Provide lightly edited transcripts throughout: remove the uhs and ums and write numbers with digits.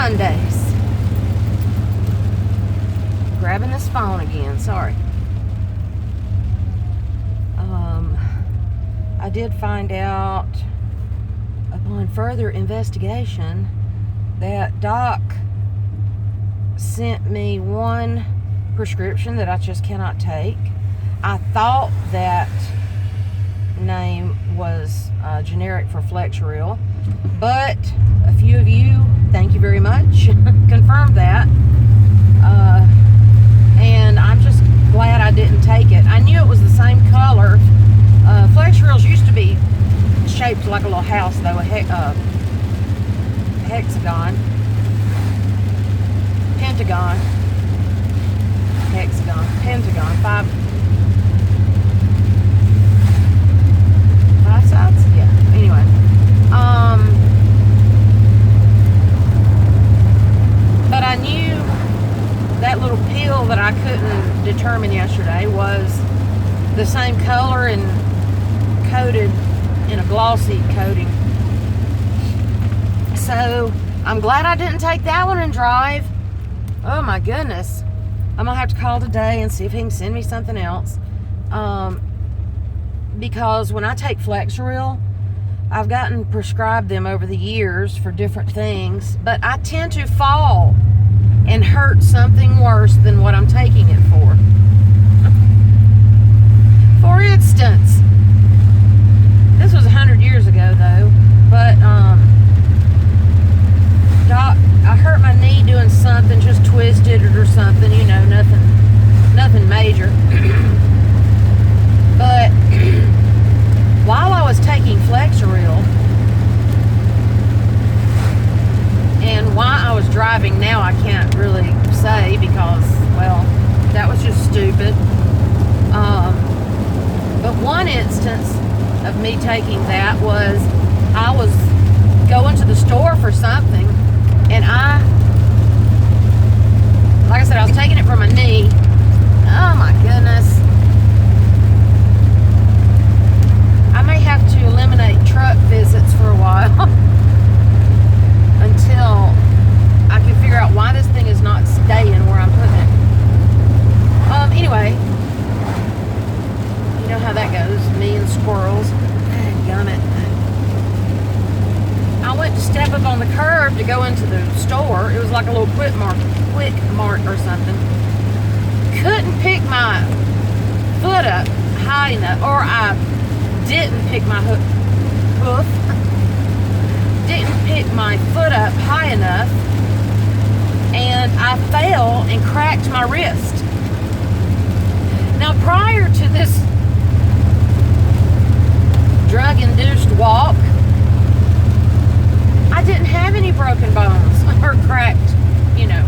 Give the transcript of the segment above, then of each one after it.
Mondays. Grabbing this phone again, sorry. I did find out upon further investigation that Doc sent me one prescription that I just cannot take. I thought that name was generic for Flexeril, but a few of you, thank you very much, confirmed that. And I'm just glad I didn't take it. I knew it was the same color. Flexerils used to be shaped like a little house, though, a hexagon, pentagon, five sides? Yeah, anyway. But I knew that little pill that I couldn't determine yesterday was the same color and coated in a glossy coating. So I'm glad I didn't take that one and drive. Oh my goodness. I'm gonna have to call today and see if he can send me something else. Because when I take Flexeril, I've gotten prescribed them over the years for different things, but I tend to fall and hurt something worse than what I'm taking it for. For instance, this was 100 years ago though, but Doc, I hurt my knee doing something, just twisted it or something, you know, nothing major. But while I was taking Flexeril and why I was driving now, I can't really say because, well, that was just stupid. But one instance of me taking that was I was going to the store for something, and like I said, I was taking it for my knee. Oh my goodness. I may have to eliminate truck visits for a while until I can figure out why this thing is not staying where I'm putting it. Anyway, you know how that goes, me and squirrels. Gummit. I went to step up on the curb to go into the store. It was like a little quick mart or something. Couldn't pick my foot up high enough, or I didn't pick my didn't pick my foot up high enough, and I fell and cracked my wrist. Now, prior to this drug-induced walk, I didn't have any broken bones or cracked, you know,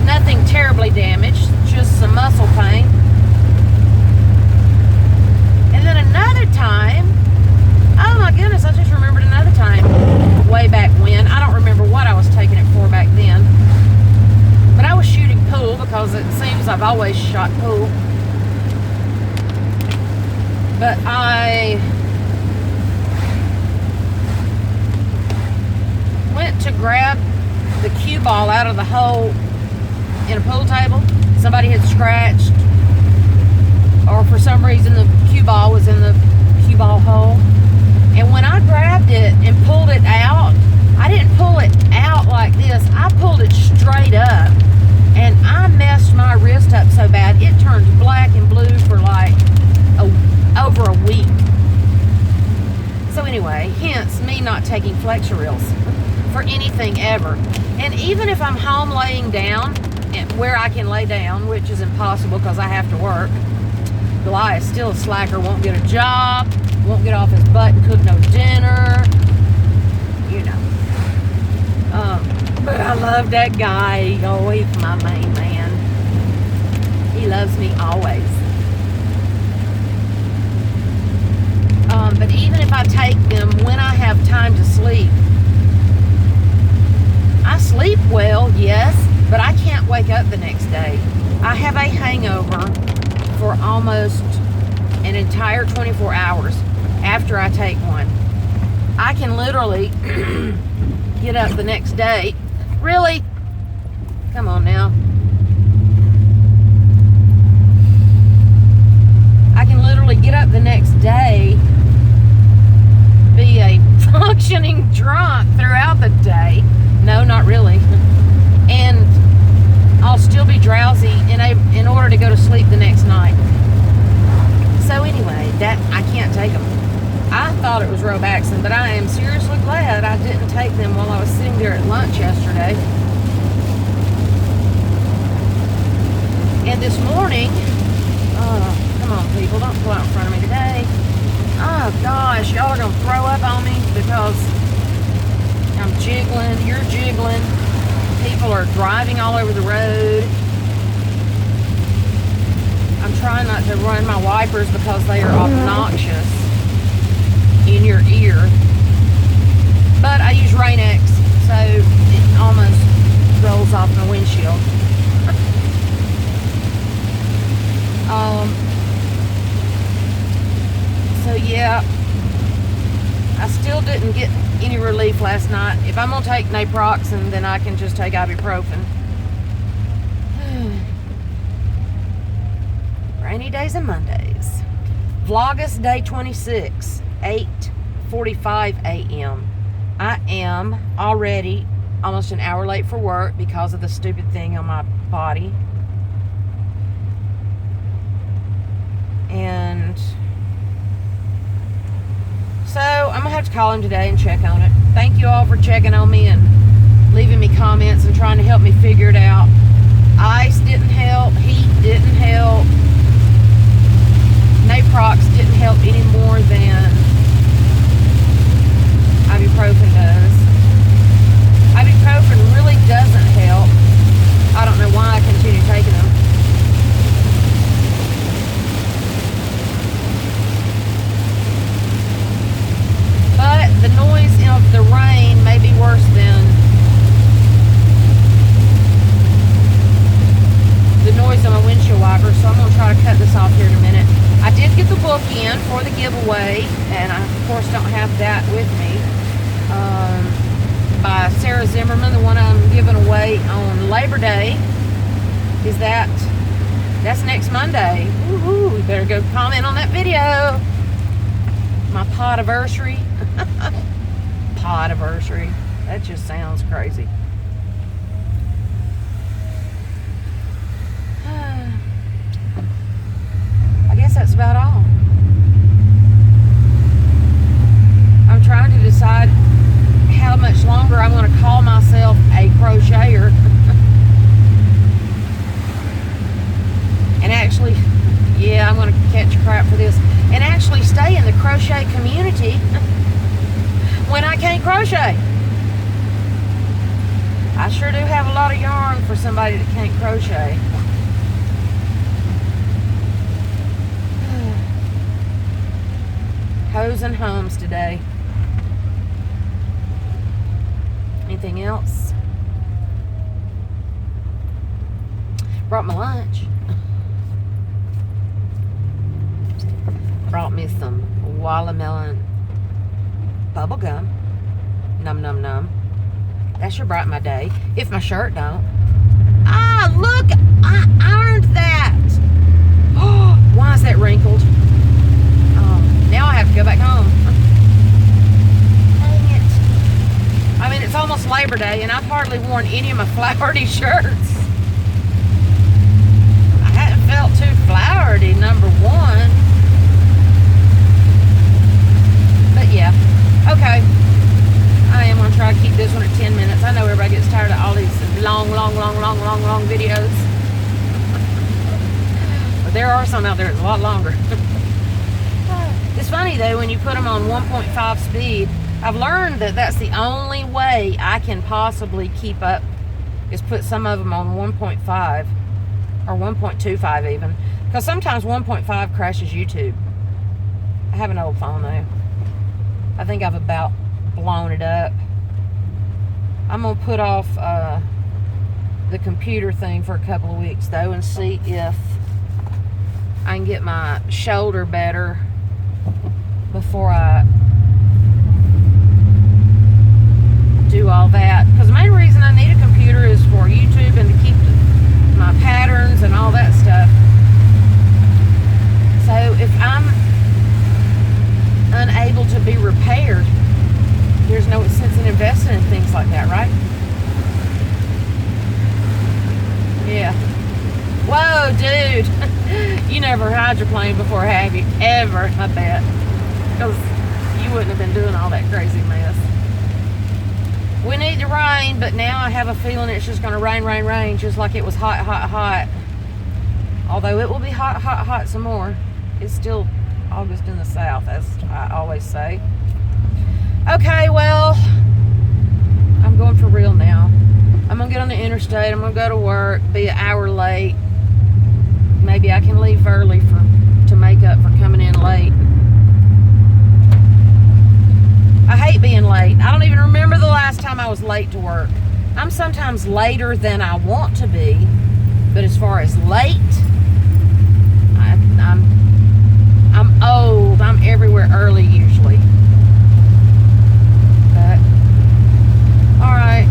nothing terribly damaged, just some muscle pain. And then another time, oh my goodness, I just remembered another time way back when. I don't remember what I was taking it for back then, but I was shooting pool because it seems I've always shot pool. But I went to grab the cue ball out of the hole in a pool table. Somebody had scratched, or for some reason the cue ball was in the cue ball hole. And when I grabbed it and pulled it out, I didn't pull it out like this. I pulled it straight up, and I messed my wrist up so bad it turned black and blue for like over a week. So anyway, hence me not taking Flexerils for anything ever. And even if I'm home laying down, and where I can lay down, which is impossible because I have to work, Goliath's still a slacker, won't get a job, won't get off his butt and cook no dinner, you know. But I love that guy. Oh, he's my main man. He loves me always. But even if I take them when I have time to sleep, I sleep well, yes, but I can't wake up the next day. I have a hangover for almost an entire 24 hours after I take one. I can literally get up the next day Really? Come on now. I can literally get up the next day, be a functioning drunk throughout the day. No, not really. And I'll still be drowsy in order to go to sleep the next night. So anyway, that I can't take them. I thought it was Robaxin, but I am seriously glad I didn't take them while I was sitting there at lunch yesterday. And this morning, come on people, don't pull out in front of me today. Oh gosh, y'all are gonna throw up on me because I'm jiggling, you're jiggling. People are driving all over the road. I'm trying not to run my wipers because they are obnoxious in your ear. But I use Rain-X, so it almost rolls off my windshield. So yeah, I still didn't get any relief last night. If I'm gonna take naproxen, then I can just take ibuprofen. Rainy days and Mondays. Vlogust day 26, 8:45 a.m. I am already almost an hour late for work because of the stupid thing on my body. And so I'm gonna have to call him today and check on it. Thank you all for checking on me and leaving me comments and trying to help me figure it out. Ice didn't help, heat didn't help, naprox didn't help any more than ibuprofen does. Ibuprofen really doesn't help. I don't know why I continue taking them. But the noise of the rain may be worse than the noise of my windshield wiper, so I'm going to try to cut this off here in a minute. I did get the book in for the giveaway, and I, of course, don't have that with me. By Sarah Zimmerman, the one I'm giving away on Labor Day. That's next Monday. Woohoo! We better go comment on that video. My podiversary. Podiversary. That just sounds crazy. I guess that's about all. I'm trying to decide how much longer I'm going to call myself a crocheter. And actually, yeah, I'm going to catch crap for this. And actually stay in the crochet community when I can't crochet. I sure do have a lot of yarn for somebody that can't crochet. Hoes and homes today. Anything else? Brought my lunch. Brought me some watermelon bubble gum. Num num num. That should brighten my day. If my shirt don't. Ah, look! I ironed that! Oh, why is that wrinkled? Now I have to go back home. Dang it. I mean, it's almost Labor Day, and I've hardly worn any of my flowery shirts. I hadn't felt too flowery, number one. But yeah, okay. I am going to try to keep this one at 10 minutes. I know everybody gets tired of all these long videos. But there are some out there that's a lot longer. It's funny though, when you put them on 1.5 speed, I've learned that that's the only way I can possibly keep up, is put some of them on 1.5 or 1.25 even. Because sometimes 1.5 crashes YouTube. I have an old phone though. I think I've about blown it up. I'm going to put off the computer thing for a couple of weeks though and see if I can get my shoulder better before I do all that. Because the main reason I need a computer Oh, dude. You never hydroplaned before, have you? Ever, I bet. Because you wouldn't have been doing all that crazy mess. We need the rain, but now I have a feeling it's just going to rain, just like it was hot. Although it will be hot some more. It's still August in the South, as I always say. Okay, well, I'm going for real now. I'm going to get on the interstate. I'm going to go to work, be an hour late. Maybe I can leave early to make up for coming in late. I hate being late. I don't even remember the last time I was late to work. I'm sometimes later than I want to be, but as far as late, I'm old. I'm everywhere early usually. But all right.